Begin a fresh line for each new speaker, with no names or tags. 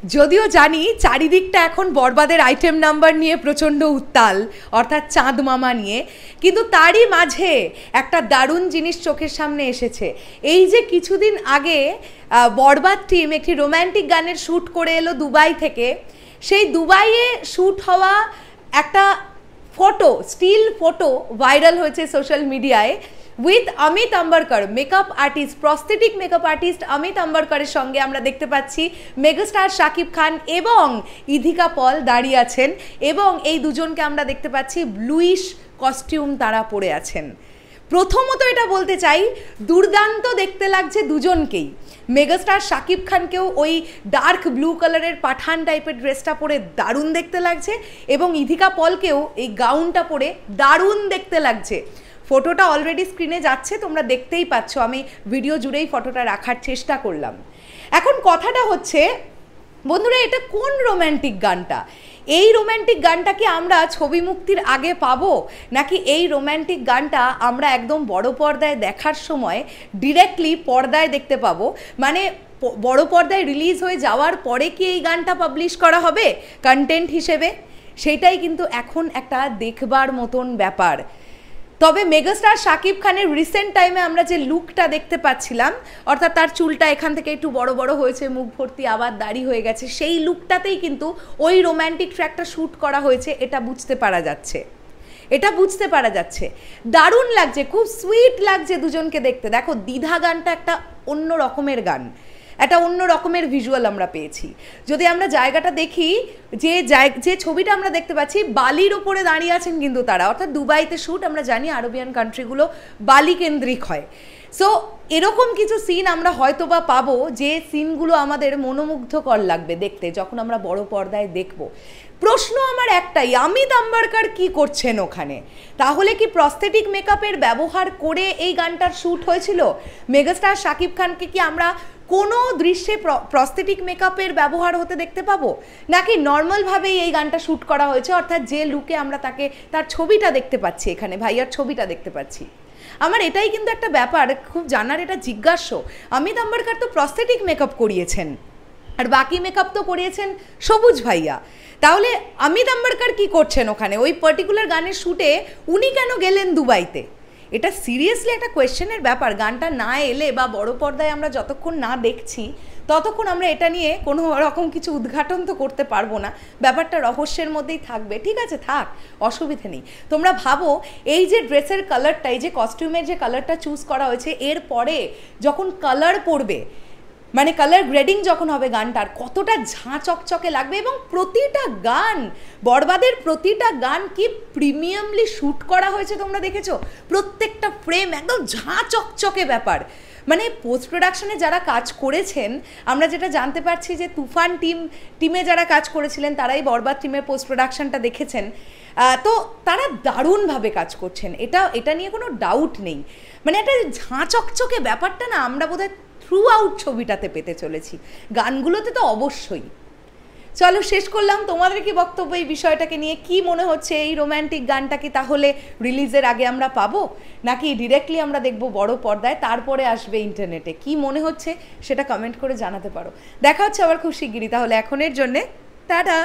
যদিও জানি চারিদিকটা এখন বরবাদের আইটেম নাম্বার নিয়ে প্রচণ্ড উত্তাল, অর্থাৎ চাঁদ মামা নিয়ে, কিন্তু তারই মাঝে একটা দারুণ জিনিস চোখের সামনে এসেছে। এই যে কিছুদিন আগে বরবাদ টিম একটি রোম্যান্টিক গানের শ্যুট করে এলো দুবাই থেকে, সেই দুবাইয়ে শ্যুট হওয়া একটা ফটো, স্টিল ফটো ভাইরাল হয়েছে সোশ্যাল মিডিয়ায় with Amit Ambarkar, makeup artist, prosthetic makeup artist Amit আম্বারকরের সঙ্গে আমরা দেখতে পাচ্ছি মেগাস্টার শাকিব খান এবং ইধিকা পল দাঁড়িয়ে আছেন, এবং এই দুজনকে আমরা দেখতে পাচ্ছি ব্লুইশ কস্টিউম তারা পরে আছেন। প্রথমত এটা বলতে চাই, দুর্দান্ত দেখতে লাগছে দুজনকেই। মেগাস্টার শাকিব খানকেও ওই ডার্ক ব্লু কালারের পাঠান টাইপের ড্রেসটা পরে দারুণ দেখতে লাগছে, এবং ইধিকা পলকেও এই গাউনটা পরে দারুণ দেখতে লাগছে। ফটোটা অলরেডি স্ক্রিনে যাচ্ছে, তোমরা দেখতেই পাচ্ছ, আমি ভিডিও জুড়েই ফটোটা রাখার চেষ্টা করলাম। এখন কথাটা হচ্ছে বন্ধুরা, এটা কোন রোম্যান্টিক গানটা? এই রোম্যান্টিক গানটা কি আমরা ছবি মুক্তির আগে পাবো, নাকি এই রোম্যান্টিক গানটা আমরা একদম বড় পর্দায় দেখার সময় ডিরেক্টলি পর্দায় দেখতে পাবো? মানে বড় পর্দায় রিলিজ হয়ে যাওয়ার পরে কি এই গানটা পাবলিশ করা হবে কন্টেন্ট হিসেবে? সেইটাই কিন্তু এখন একটা দেখবার মতন ব্যাপার। তবে মেগাস্টার শাকিব খানের রিসেন্ট টাইমে আমরা যে লুকটা দেখতে পাচ্ছিলাম, অর্থাৎ তার চুলটা এখান থেকে একটু বড় বড় হয়েছে, মুখ ভর্তি আবার দাড়ি হয়ে গেছে, সেই লুকটাতেই কিন্তু ওই রোম্যান্টিক ট্র্যাকটা শ্যুট করা হয়েছে, এটা বুঝতে পারা যাচ্ছে। দারুণ লাগছে, খুব সুইট লাগছে দুজনকে দেখতে। দেখো, দ্বিধা গানটা একটা অন্য রকমের গান, একটা অন্য রকমের ভিজুয়াল আমরা পেয়েছি। যদি আমরা জায়গাটা দেখি, যে ছবিটা আমরা দেখতে পাচ্ছি, বালির ওপরে দাঁড়িয়ে আছেন কিন্তু তারা, অর্থাৎ দুবাইতে শ্যুট, আমরা জানি আরবিয়ান কান্ট্রিগুলো বালি কেন্দ্রিক হয়। সো এরকম কিছু সিন আমরা হয়তো বা পাবো, যে সিনগুলো আমাদের মনোমুগ্ধকর লাগবে দেখতে যখন আমরা বড় পর্দায় দেখব। প্রশ্ন আমার একটাই, অমিত আম্বারকর কি করছেন ওখানে? তাহলে কি প্রস্থেটিক মেকআপের ব্যবহার করে এই গানটার শ্যুট হয়েছিল? মেগাস্টার শাকিব খানকে কি আমরা কোনো দৃশ্যে প্রস্থেটিক মেকআপের ব্যবহার হতে দেখতে পাবো, নাকি নর্মালভাবেই এই গানটা শ্যুট করা হয়েছে, অর্থাৎ যে লুকে আমরা তাকে, তার ছবিটা দেখতে পাচ্ছি, এখানে ভাইয়ার ছবিটা দেখতে পাচ্ছি? আমার এটাই কিন্তু একটা ব্যাপার খুব জানার, এটা জিজ্ঞাস্য। অমিত আম্বারকর তো প্রস্থেটিক মেকআপ করিয়েছেন, আর বাকি মেকআপ তো করিয়েছেন সবুজ ভাইয়া। তাহলে অমিত আম্বারকর কি করছেন ওখানে? ওই পার্টিকুলার গানের শ্যুটে উনি কেন গেলেন দুবাইতে? এটা সিরিয়াসলি একটা কোয়েশ্চেনের ব্যাপার। গানটা না এলে বা বড় পর্দায় আমরা যতক্ষণ না দেখছি, ততক্ষণ আমরা এটা নিয়ে কোনো রকম কিছু উদ্ঘাটন তো করতে পারবো না, ব্যাপারটা রহস্যের মধ্যেই থাকবে। ঠিক আছে, থাক, অসুবিধে নেই। তোমরা ভাবো, এই যে ড্রেসের কালারটা, এই যে কস্টিউমের যে কালারটা চুজ করা হয়েছে, এর পরে যখন কালার পড়বে, মানে কালার গ্রেডিং যখন হবে গানটার, কতটা ঝাঁ চকচকে লাগবে। এবং প্রতিটা গান, বরবাদের প্রতিটা গান কি প্রিমিয়ামলি শ্যুট করা হয়েছে তোমরা দেখেছো? প্রত্যেকটা ফ্রেম একদম ঝাঁ চকচকে ব্যাপার। মানে পোস্ট প্রোডাকশনে যারা কাজ করেছেন, আমরা যেটা জানতে পারছি যে তুফান টিমে যারা কাজ করেছিলেন, তারাই বরবাদ টিমের পোস্ট প্রোডাকশনটা দেখেছেন, তো তারা দারুণভাবে কাজ করছেন, এটা নিয়ে কোনো ডাউট নেই। মানে একটা ঝাঁ চকচকে ব্যাপারটা না আমরা বোধহয় থ্রু আউট ছবিটাতে পেতে চলেছি, গানগুলোতে তো অবশ্যই। চলো, শেষ করলাম। তোমাদের কি বক্তব্য এই বিষয়টাকে নিয়ে? কি মনে হচ্ছে, এই রোম্যান্টিক গানটা কি তাহলে রিলিজের আগে আমরা পাবো, নাকি ডিরেক্টলি আমরা দেখবো বড় পর্দায়, তারপরে আসবে ইন্টারনেটে? কি মনে হচ্ছে সেটা কমেন্ট করে জানাতে পারো। দেখা হচ্ছে আবার খুব শিগগিরই। তাহলে এখনের জন্যে টাটা।